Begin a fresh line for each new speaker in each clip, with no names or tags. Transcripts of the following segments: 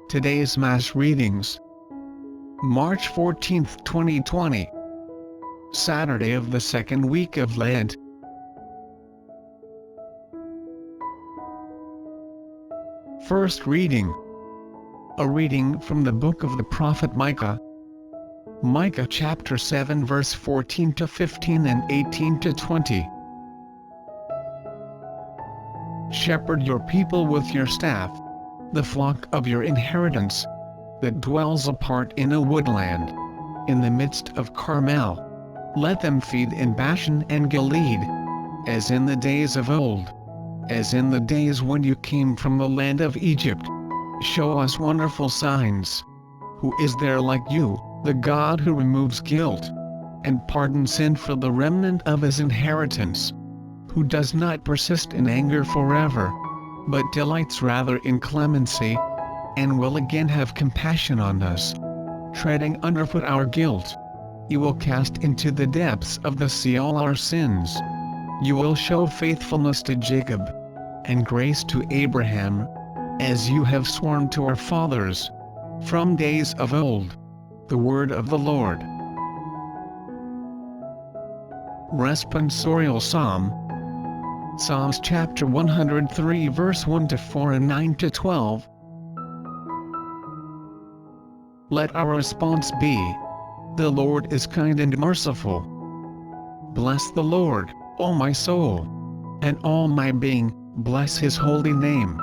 Today's Mass readings. March 14, 2020. Saturday of the second week of Lent. First reading. A reading from the book of the prophet Micah. Micah chapter 7 verse 14 to 15 and 18 to 20. Shepherd your people with your staff, the flock of your inheritance, that dwells apart in a woodland, in the midst of Carmel. Let them feed in Bashan and Gilead, as in the days of old, as in the days when you came from the land of Egypt. Show us wonderful signs. Who is there like you, the God who removes guilt, and pardons sin for the remnant of his inheritance? Who does not persist in anger forever, but delights rather in clemency, and will again have compassion on us. Treading underfoot our guilt, you will cast into the depths of the sea all our sins. You will show faithfulness to Jacob, and grace to Abraham, as you have sworn to our fathers, from days of old. The word of the Lord. Responsorial Psalm. Psalms chapter 103 verse 1 to 4 and 9 to 12. Let our response be, the Lord is kind and merciful. Bless the Lord, O my soul, and all my being, bless his holy name.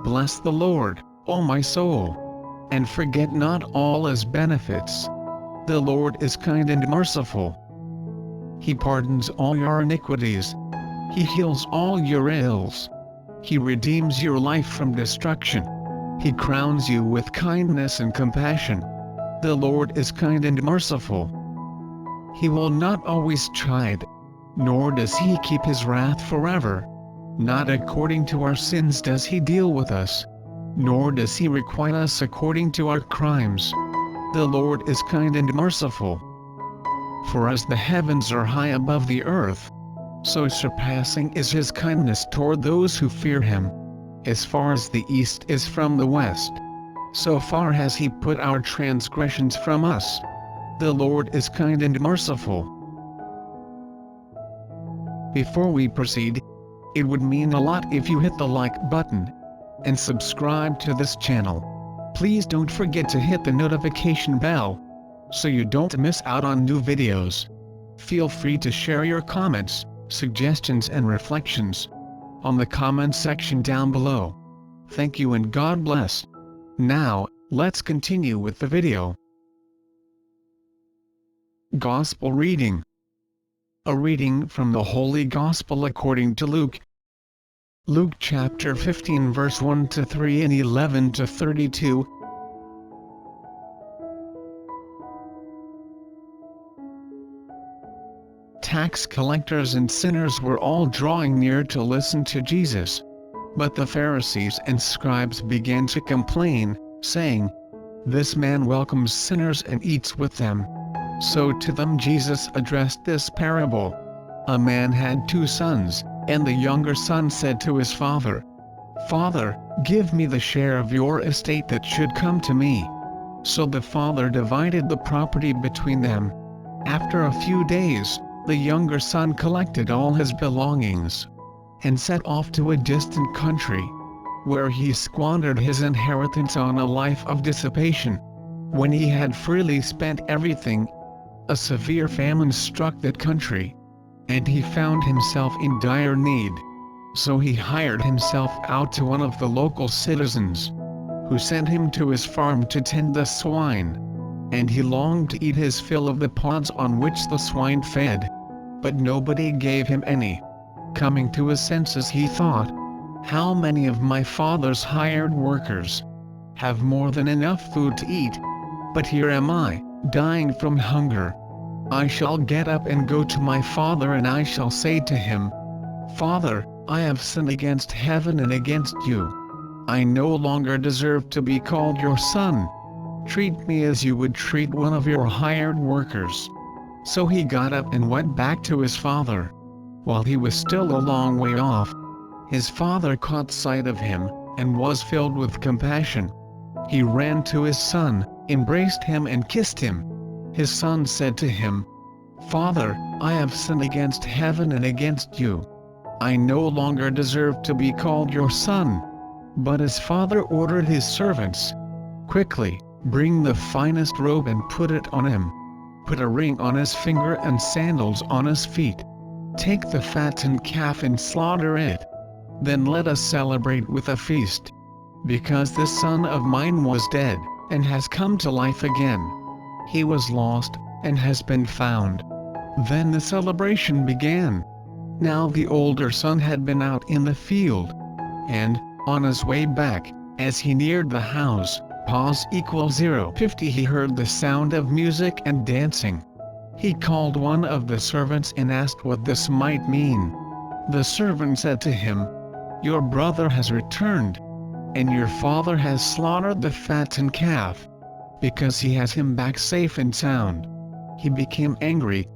Bless the Lord, O my soul, and forget not all his benefits. The Lord is kind and merciful. He pardons all your iniquities. He heals all your ills. He redeems your life from destruction. He crowns you with kindness and compassion. The Lord is kind and merciful. He will not always chide, nor does he keep his wrath forever. Not according to our sins does he deal with us, nor does he requite us according to our crimes. The Lord is kind and merciful. For as the heavens are high above the earth, so surpassing is his kindness toward those who fear him. As far as the east is from the west, so far has he put our transgressions from us. The Lord is kind and merciful. Before we proceed, it would mean a lot if you hit the like button and subscribe to this channel. Please don't forget to hit the notification bell so you don't miss out on new videos. Feel free to share your comments, suggestions and reflections on the comment section down below. Thank you and God bless. Now, let's continue with the video. Gospel reading. A reading from the Holy Gospel according to Luke. Luke chapter 15 verse 1 to 3 and 11 to 32. Tax collectors and sinners were all drawing near to listen to Jesus. But the Pharisees and scribes began to complain, saying, "This man welcomes sinners and eats with them." So to them Jesus addressed this parable. A man had 2 sons, and the younger son said to his father, "Father, give me the share of your estate that should come to me." So the father divided the property between them. After a few days, the younger son collected all his belongings and set off to a distant country, where he squandered his inheritance on a life of dissipation. When he had freely spent everything, a severe famine struck that country, and he found himself in dire need. So he hired himself out to one of the local citizens, who sent him to his farm to tend the swine. And he longed to eat his fill of the pods on which the swine fed, but nobody gave him any. Coming to his senses he thought, "How many of my father's hired workers have more than enough food to eat? But here am I, dying from hunger. I shall get up and go to my father and I shall say to him, 'Father, I have sinned against heaven and against you. I no longer deserve to be called your son. Treat me as you would treat one of your hired workers.' So he got up and went back to his father. While he was still a long way off, his father caught sight of him, and was filled with compassion. He ran to his son, embraced him and kissed him. His son said to him, "Father, I have sinned against heaven and against you. I no longer deserve to be called your son." But his father ordered his servants, "Quickly, bring the finest robe and put it on him. Put a ring on his finger and sandals on his feet. Take the fattened calf and slaughter it. Then let us celebrate with a feast. Because this son of mine was dead, and has come to life again. He was lost, and has been found." Then the celebration began. Now the older son had been out in the field. And, on his way back, as he neared the house, pause equals 0:50, he heard the sound of music and dancing. He called one of the servants and asked what this might mean. The servant said to him, "Your brother has returned, and your father has slaughtered the fattened calf, because he has him back safe and sound." He became angry,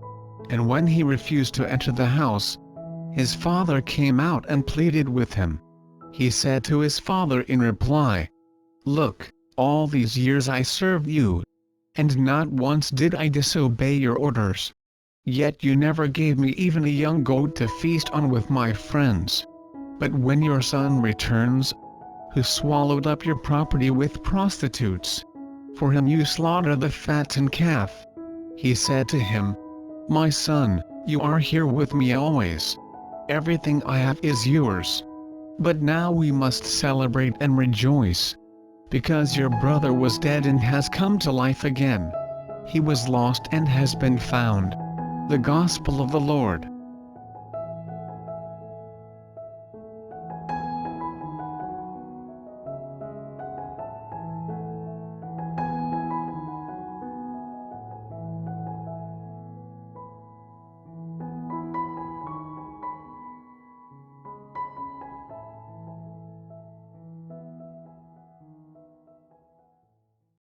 and when he refused to enter the house, his father came out and pleaded with him. He said to his father in reply, "Look, all these years I served you, and not once did I disobey your orders. Yet you never gave me even a young goat to feast on with my friends. But when your son returns, who swallowed up your property with prostitutes, for him you slaughter the fattened calf." He said to him, "My son, you are here with me always. Everything I have is yours. But now we must celebrate and rejoice, because your brother was dead and has come to life again. He was lost and has been found." The Gospel of the Lord.